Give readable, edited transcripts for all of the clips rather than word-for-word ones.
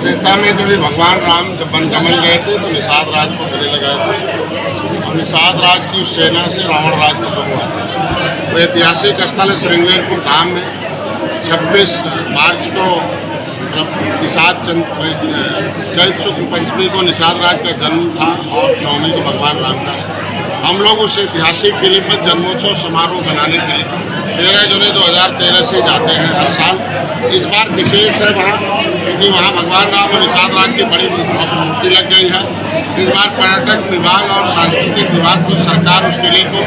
त्रेता में जब भगवान राम जब बनकमल गए थे तो निषाद राज को गले लगाए थे और निषाद राज की उस सेना से रावण राज खत्म हुआ था। तो ऐतिहासिक स्थल है श्रृंगेरपुर धाम में 26 मार्च को निषाद चैत्र शुक्ल पंचमी को निषाद राज का जन्म था और नवमी को भगवान राम का है। हम लोग उस ऐतिहासिक किले पर जन्मोत्सव समारोह बनाने के लिए 13 जुलाई 2013 से जाते हैं हर साल। इस बार विशेष है वहाँ क्योंकि वहाँ भगवान राम और निषाद राज की बड़ी मूर्ति लग गई है। इस बार पर्यटक विभाग और सांस्कृतिक विभाग को सरकार उस किले को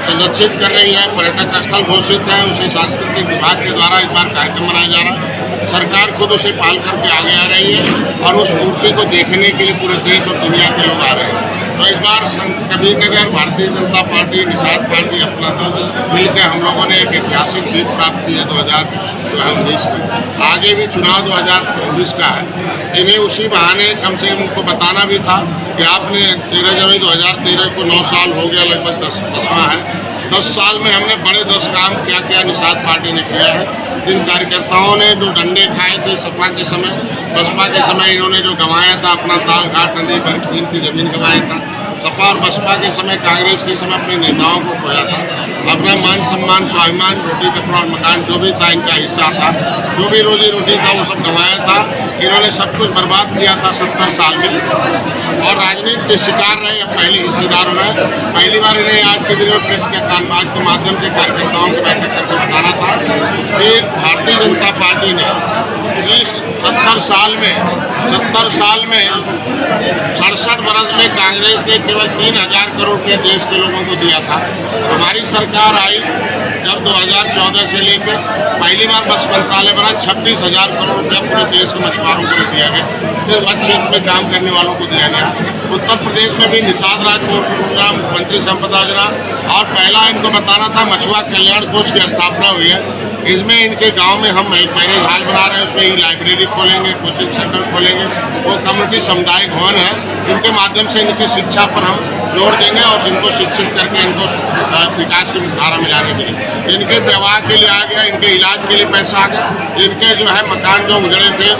संरक्षित कर रही है, पर्यटक स्थल घोषित है। उसे सांस्कृतिक विभाग के द्वारा इस बार कार्यक्रम मनाया जा रहा है। सरकार खुद उसे पाल करके आगे आ रही है और उस मूर्ति को देखने के लिए पूरे देश और दुनिया के लोग आ रहे हैं। तो इस बार संत कबीरनगर भारतीय जनता पार्टी निषाद पार्टी अपना दल मिलकर हम लोगों ने एक ऐतिहासिक जीत प्राप्त की है 2019 में। आगे भी चुनाव 2019 का है। इन्हें उसी बहाने कम से कम उनको बताना भी था कि आपने 13 जनवरी 2013 को 9 साल हो गया, लगभग 10वां है। 10 साल में हमने बड़े 10 काम क्या क्या निषाद पार्टी ने किया है। जिन कार्यकर्ताओं ने जो डंडे खाए थे सपा के समय, बसपा के समय इन्होंने जो गंवाया था अपना ताल घाट नदी बरकीन की जमीन गंवाया था। सपा और बसपा के समय, कांग्रेस के समय अपने नेताओं को खोया था। अपना मान सम्मान, स्वाभिमान, रोटी कपड़ा और मकान जो भी था इनका हिस्सा था, जो भी रोजी रोटी था वो सब गंवाया था। इन्होंने सब कुछ बर्बाद किया था 70 साल में और राजनीति के शिकार रहे, पहले हिस्सेदार रहे। पहली बार इन्हें आज के दिन में प्रेस के कामकाज के माध्यम से कार्यकर्ताओं से बैठक करके बताना था कि भारतीय जनता पार्टी ने 70 साल में 67 वर्ष में कांग्रेस ने केवल 3000 करोड़ रुपये देश के लोगों को दिया था। हमारी सरकार आई जब 2014 से लेकर पहली बार मत्स्य मंत्रालय बना, 26,000 करोड़ रुपया पूरे देश के मछुआरों को दिया गया। फिर मत्स्य क्षेत्र में काम करने वालों को दिया गया। उत्तर प्रदेश में भी निषाद राज प्रोग्राम, मुख्यमंत्री संपदा योजना और पहला इनको बताना था मछुआ कल्याण कोष की स्थापना हुई है। इसमें इनके गांव में हम एक मैरिज हॉल बना रहे हैं, उसमें ही लाइब्रेरी खोलेंगे, कोचिंग सेंटर खोलेंगे। वो कम्युनिटी सामुदायिक भवन है, इनके माध्यम से इनकी शिक्षा पर हम जोर देंगे और इनको शिक्षित करके इनको विकास की धारा मिलाने के लिए, इनके विवाह के लिए आ गया, इनके इलाज के लिए पैसा आ गया। इनके जो है मकान जो उजड़े थे,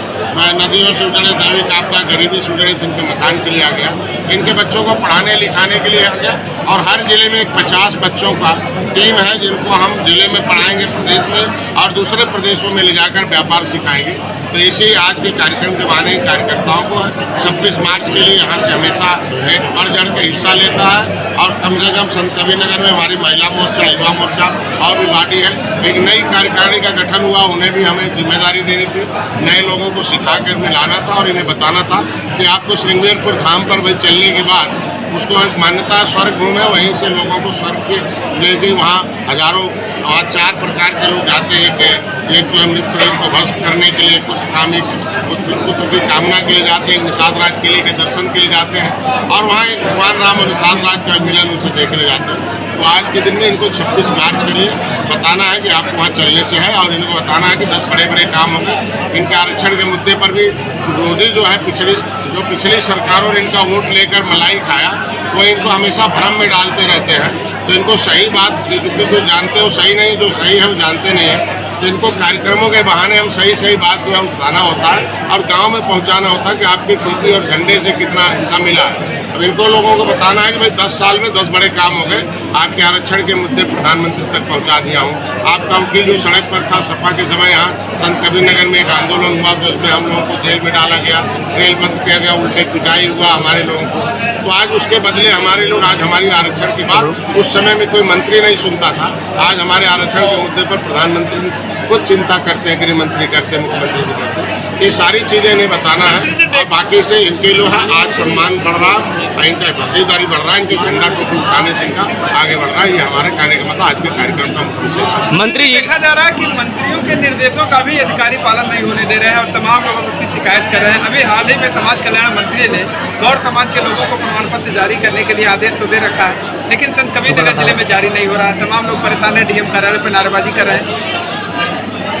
नदियों से उजड़े, दैविक आपदा, गरीबी से उजड़े थे, इनके मकान के लिए आ गया। इनके बच्चों को पढ़ाने लिखाने के लिए आ गया और हर जिले में 50 बच्चों का टीम है जिनको हम जिले में पढ़ाएंगे प्रदेश में और दूसरे प्रदेशों में ले जाकर व्यापार सिखाएंगे। तो इसी आज के कार्यक्रम के बहाने कार्यकर्ताओं को 26 मार्च के लिए यहाँ से हमेशा एक बढ़ चढ़ के हिस्सा लेता है और कम से कम संत कबीरनगर में हमारी महिला मोर्चा, युवा मोर्चा और भी पार्टी है। एक नई कार्यकारिणी का गठन हुआ, उन्हें भी हमें जिम्मेदारी देनी थी, नए लोगों को सिखा कर में लाना था और इन्हें बताना था कि आपको श्रृंगेरपुर धाम पर भाई चलने के बाद उसको एक मान्यता स्वर्ग भूमि है, वहीं से लोगों को स्वर्ग के लेके वहाँ हजारों और 4 प्रकार के लोग जाते हैं कि एक जो मृत शरीर को भस्म करने के लिए, कुछ की कामना के लिए जाते हैं, निषाद राज किले के दर्शन के लिए जाते हैं और वहाँ एक भगवान राम और निषाद राज का मिलन उसे देखने जाते हैं। तो आज के दिन में इनको 26 मार्च के लिए बताना है कि आपको वहाँ चलने से है और इनको बताना है कि 10 बड़े बड़े काम होंगे। इनके आरक्षण के मुद्दे पर भी मोदी जो है पिछली सरकारों ने इनका वोट लेकर मलाई खाया, वो इनको हमेशा भ्रम में डालते रहते हैं। तो इनको सही बात, क्योंकि जो जानते हो सही नहीं, जो सही है वो जानते नहीं है। तो इनको कार्यक्रमों के बहाने हम सही बात जो है बताना होता है और गांव में पहुंचाना होता है कि आपकी टोपी और झंडे से कितना हिस्सा मिला है। अब इनको लोगों को बताना है कि भाई 10 साल में 10 बड़े काम हो गए, आपके आरक्षण के मुद्दे प्रधानमंत्री तक पहुंचा दिया हूँ। आपका वकील जो सड़क पर था सपा के समय, यहाँ संत कबीरनगर में एक आंदोलन हुआ तो उसमें हम लोगों को जेल में डाला गया, रेल बंद किया गया, उल्टे पिटाई हुआ हमारे लोगों को। तो आज उसके बदले हमारे लोग, आज हमारी आरक्षण की बात उस समय में कोई मंत्री नहीं सुनता था, आज हमारे आरक्षण के मुद्दे पर प्रधानमंत्री खुद चिंता करते हैं, गृह मंत्री करते हैं, मुख्यमंत्री से करते हैं। ये सारी चीज़ें इन्हें बताना है और बाकी से इनके जो है आज सम्मान बढ़ रहा है, इनका भागीदारी बढ़ रहा है, इनके झंडा टोपी उठाने से इनका आगे बढ़ रहा है। ये हमारे कहने का मतलब आज के कार्यक्रम का मुख्य विषय। मंत्री, देखा जा रहा है कि मंत्रियों के निर्देशों का भी अधिकारी पालन नहीं होने दे रहे हैं और तमाम लोग उसकी शिकायत कर रहे हैं। अभी हाल ही में समाज कल्याण मंत्री ने गौर समाज के लोगों को प्रमाण पत्र जारी करने के लिए आदेश तो दे रखा है, लेकिन संत कबीरनगर जिले में जारी नहीं हो रहा है। तमाम लोग परेशान है, डीएम कार्यालय पर नारेबाजी कर रहे हैं।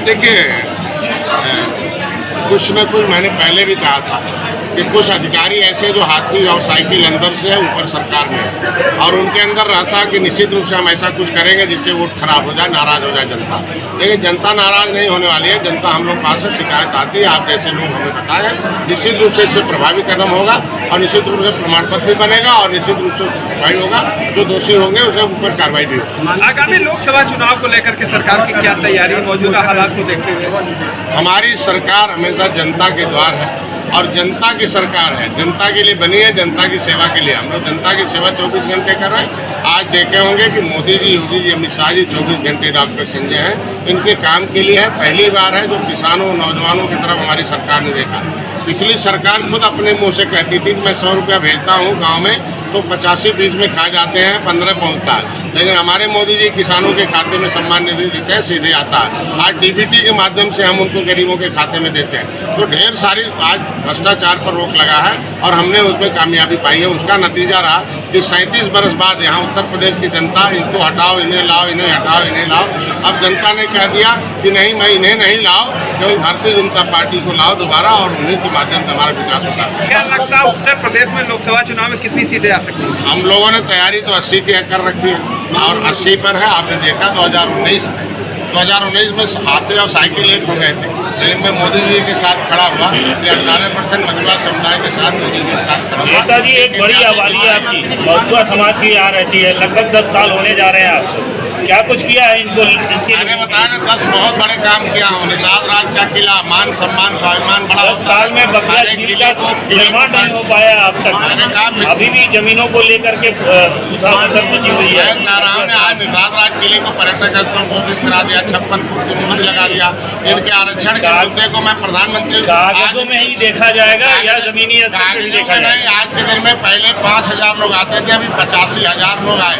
देखिए, कुछ न कुछ मैंने पहले भी कहा था कि कुछ अधिकारी ऐसे जो हाथी और साइकिल अंदर से है, ऊपर सरकार में है, और उनके अंदर रहता है कि निश्चित रूप से हम ऐसा कुछ करेंगे जिससे वोट खराब हो जाए, नाराज हो जाए जनता। लेकिन जनता नाराज नहीं होने वाली है। जनता हम लोग पास से शिकायत आती है, आप जैसे लोग हमें बताएं, निश्चित रूप से इससे प्रभावी कदम होगा और निश्चित रूप से प्रमाण पत्र भी बनेगा और निश्चित रूप से कार्रवाई होगा। जो दोषी होंगे उसे ऊपर कार्रवाई भी होगी। आगामी लोकसभा चुनाव को लेकर के सरकार की क्या तैयारी, मौजूदा हालात को देखते हुए? हमारी सरकार हमेशा जनता के द्वार है और जनता की सरकार है, जनता के लिए बनी है, जनता की सेवा के लिए। हम लोग जनता की सेवा 24 घंटे कर रहे हैं। आज देखे होंगे कि मोदी जी, योगी जी, अमित शाह जी 24 घंटे डॉक्टर संजय हैं, इनके काम के लिए है। पहली बार है जो किसानों नौजवानों की तरफ हमारी सरकार ने देखा। पिछली सरकार खुद अपने मुंह से कहती थी कि मैं 100 रुपया भेजता हूँ गाँव में तो 85 में खा जाते हैं, 15 पहुँचता है। लेकिन हमारे मोदी जी किसानों के खाते में सम्मान निधि देते हैं, सीधे आता है। आज डीबीटी के माध्यम से हम उनको गरीबों के खाते में देते हैं। तो ढेर सारी आज भ्रष्टाचार पर रोक लगा है और हमने उसमें कामयाबी पाई है। उसका नतीजा रहा कि 37 बरस बाद यहाँ उत्तर प्रदेश की जनता इनको हटाओ, इन्हें लाओ, इन्हें हटाओ, इन्हें लाओ। अब जनता ने कह दिया कि नहीं, मैं इन्हें नहीं लाओ, क्योंकि भारतीय जनता पार्टी को लाओ दोबारा और उन्हीं के माध्यम से हमारा विकास होता है। क्या लगता है उत्तर प्रदेश में लोकसभा चुनाव में कितनी सीटें आ सकती हैं? हम लोगों ने तैयारी तो 80 की कर रखी है और 80 पर है। आपने देखा 2019 में हाथी और साइकिल एक हो गए थे, लेकिन मैं मोदी जी के साथ खड़ा हुआ। 18% मछुआ समुदाय के साथ मोदी जी के साथ खड़ा हुआ। नेताजी, एक बड़ी आबादी है आपकी, मछुआ समाज की यहाँ रहती है, लगभग 10 साल होने जा रहे हैं आपको। क्या कुछ किया है इनको? मैंने बताया ना 10 बहुत बड़े काम किया हूँ। निषाद राज का किला, मान सम्मान स्वाभिमान बड़ा 10 साल में बकरा झील का निर्माण नहीं हो पाया अब तक। अभी भी जमीनों को लेकर के उठापटक मची हुई है। मैं कह रहा हूँ आज निषाद राज किले को पर्यटक स्थल घोषित करा दिया, 56 फुट की मूर्ति लगा दिया। इनके आरक्षण के मुद्दे को मैं प्रधानमंत्री कागजों में ही देखा जाएगा या जमीनी स्तर पर देखा जाएगा? आज के दिन में पहले 5000 लोग आते थे, अभी 85,000 लोग आए।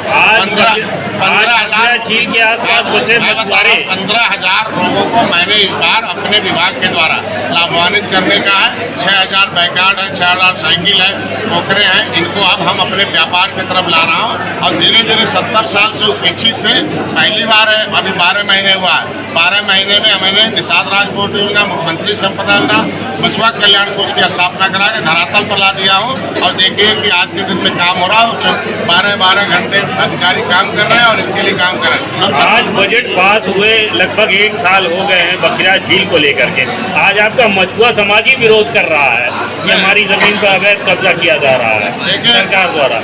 15,000 झील के आसपास बचे मछुआरे, 15,000 लोगों को मैंने इस बार अपने विभाग के द्वारा लाभान्वित करने का है। 6,000 बैकार्ड है, 6,000 साइकिल है, पोखरे हैं। इनको अब हम अपने व्यापार की तरफ ला रहा हूँ और धीरे धीरे 70 साल से उपेक्षित थे, पहली बार है। अभी 12 महीने हुआ है। 12 महीने में मैंने निषाद राज बोर्ड योजना, मुख्यमंत्री संपदा योजना, मछुआ कल्याण कोष की स्थापना करा के धरातल पर ला दिया हूँ। और देखिए कि आज के दिन में काम हो रहा है। 12-12 घंटे अधिकारी काम कर रहे हैं और इनके लिए काम कर रहे हैं। आज बजट पास हुए लगभग 1 साल हो गए हैं बकरा झील को लेकर के। आज आपका मछुआ समाज ही विरोध कर रहा है कि हमारी जमीन पर अवैध कब्जा किया जा रहा है सरकार द्वारा।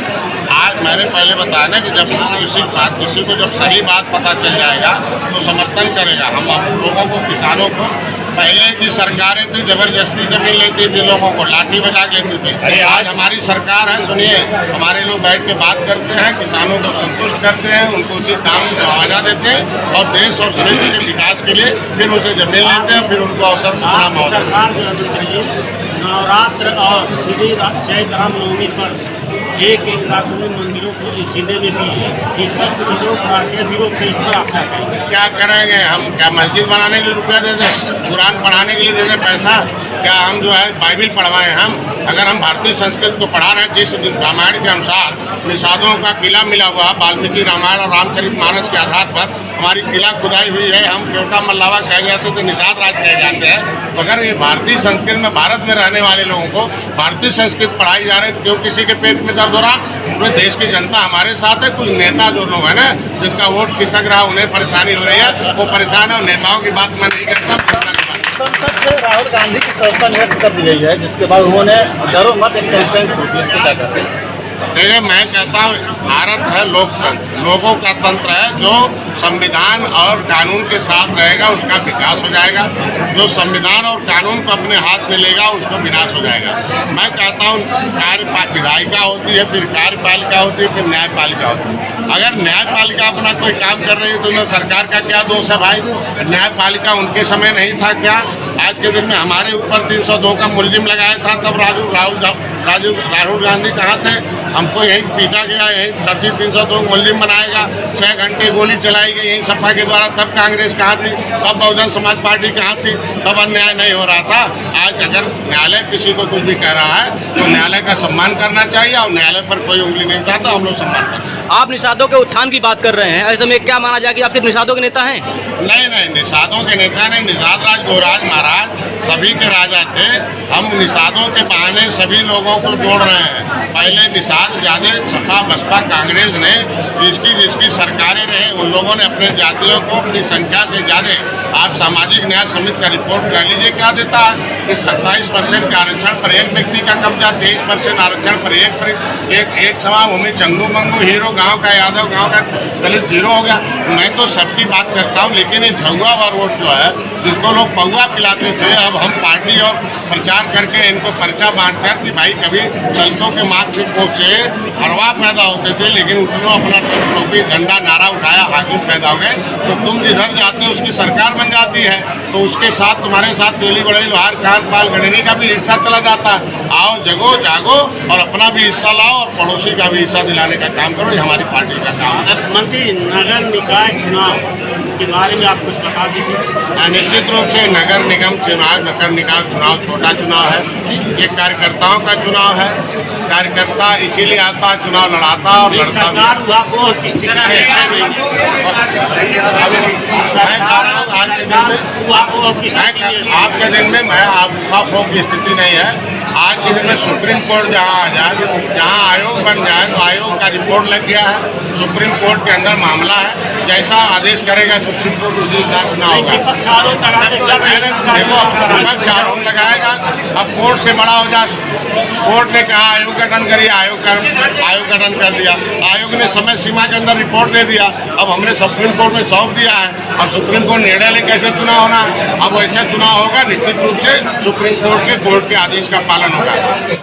आज मैंने पहले बताया ना कि जब किसी को जब सही बात पता चल जाएगा तो समर्थन करेगा। हम लोगों को, किसानों को, पहले की सरकारें थी जबरदस्ती जमीन लेती थी, लोगों को लाठी बजा के लेती थी। आज हमारी सरकार है, सुनिए, हमारे लोग बैठ के बात करते हैं, किसानों को संतुष्ट करते हैं, उनको उचित दाम मुआवजा देते हैं और देश और क्षेत्र के विकास के लिए फिर उसे जमीन लेते हैं, फिर उनको अवसर। सरकार जो है नवरात्र और श्री चैत्र रामनवमी पर 1-1 लाख मंदिरों को जिले में दी है। इस पर कुछ लोग के विरोध के इस पर आपका क्या करेंगे हम? क्या मस्जिद बनाने के लिए रुपया दे दें? कुरान पढ़ाने के लिए दे दें पैसा? क्या हम जो है बाइबिल पढ़वाएं? हम अगर हम भारतीय संस्कृति को पढ़ा रहे हैं, जिस रामायण के अनुसार निषादों का किला मिला हुआ, वाल्मीकि रामायण और रामचरितमानस के आधार पर हमारी किला खुदाई हुई है। हम केवटा मल्लावा कह जाते थे, निषाद राज कह जाते हैं। तो अगर ये भारतीय संस्कृति में, भारत में रहने वाले लोगों को भारतीय संस्कृति पढ़ाई जा रही है तो क्यों किसी के पेट में दर्द हो रहा? पूरे देश की जनता हमारे साथ है। कुछ नेता जो लोग हैं ना, जिनका वोट खिसक रहा, उन्हें परेशानी हो रही है, वो परेशान है। नेताओं की बात मैं नहीं करता। संसद से राहुल गांधी की सदस्यता नियुक्त कर दी गई है, जिसके बाद उन्होंने डरो मत एक कैंपेन शुरू की। इसको क्या कहते हैं? देखिए, मैं कहता हूँ भारत है लोकतंत्र, लोगों का तंत्र है। जो संविधान और कानून के साथ रहेगा उसका विकास हो जाएगा, जो संविधान और कानून को अपने हाथ में लेगा उसका विनाश हो जाएगा। मैं कहता हूँ विधायिका होती है, फिर कार्यपालिका होती है, फिर न्यायपालिका होती है। अगर न्यायपालिका अपना कोई काम कर रही है तो उन्हें सरकार का क्या दोष है भाई? न्यायपालिका उनके समय नहीं था क्या? आज के दिन में हमारे ऊपर 302 का मुलजिम लगाया था, तब राहुल गांधी कहाँ थे? हमको यहीं पीटा गया, यहीं 302 मुल्जिम बनाएगा, 6 घंटे गोली चलाई गई यहीं सपा के द्वारा। तब कांग्रेस कहाँ थी, तब बहुजन समाज पार्टी कहाँ थी, तब अन्याय नहीं हो रहा था। आज अगर न्यायालय किसी को कुछ भी कह रहा है तो न्यायालय का सम्मान करना चाहिए और न्यायालय पर कोई उंगली नहीं उठाता, हम लोग सम्मान करते हैं। आप निषादों के उत्थान की बात कर रहे हैं, ऐसे में क्या माना जाए कि आप सिर्फ निषादों के नेता हैं? नहीं नहीं, निषादों के नेता नहीं, निषाद राज गोराज महाराज सभी के राजा थे। हम निषादों के बहाने सभी लोगों को जोड़ रहे हैं। पहले निषाद ज़्यादा सपा बसपा कांग्रेस ने जिसकी सरकारें रहे उन लोगों ने अपने जातियों को अपनी संख्या से ज़्यादा, आप सामाजिक न्याय समिति का रिपोर्ट कर लीजिए क्या देता है कि 27% का आरक्षण पर एक व्यक्ति का कब्जा, 23% आरक्षण पर एक सभा भूमि, चंगू मंगू हीरो गांव का, यादव गांव का दलित जीरो हो गया। मैं तो सबकी बात करता हूं, लेकिन ये झुआ व वोट जो है जिसको लोग पौवा पिलाते थे, अब हम पार्टी और प्रचार करके इनको पर्चा बांट कर कि भाई कभी दलितों के मार्ग से पहुँचे हरवा पैदा होते थे, लेकिन उन्होंने अपना टोपी झंडा नारा उठाया, हाकिम पैदा हो गए, तो तुम जिधर जाते हो उसकी सरकार बन जाती है, तो उसके साथ तुम्हारे साथ तेली बड़े लोहार कार पाल गणनी का भी हिस्सा चला जाता है। आओ जगो जागो और अपना भी हिस्सा लाओ और पड़ोसी का भी हिस्सा दिलाने का काम करो, ये हमारी पार्टी का काम है। मंत्री, नगर निकाय चुनाव के बारे में आप कुछ बता दीजिए। निश्चित रूप से नगर निगम चुनाव छोटा चुनाव है, ये कार्यकर्ताओं का चुनाव है। कार्यकर्ता इसीलिए आता, चुनाव लड़ाता और लड़ता। सरकार को किस तरह है आज के दिन में मैं आपको की स्थिति नहीं है। आज के दिन में सुप्रीम कोर्ट जहाँ आ जाए, जहाँ आयोग बन जाए, तो आयोग का रिपोर्ट लग गया है, सुप्रीम कोर्ट के अंदर मामला है, जैसा आदेश करेगा सुप्रीम कोर्ट उसी हिसाब से होगा। देखो विपक्ष आरोप लगाएगा, अब कोर्ट से बड़ा हो जाए। कोर्ट ने कहा आयोग गठन करिए, आयोग गठन कर दिया, आयोग ने समय सीमा के अंदर रिपोर्ट दे दिया, अब हमने सुप्रीम कोर्ट में सौंप दिया है। अब सुप्रीम कोर्ट निर्णय ले कैसे चुनाव होना है, अब वैसे चुनाव होगा, निश्चित रूप से सुप्रीम कोर्ट के आदेश का पालन होगा।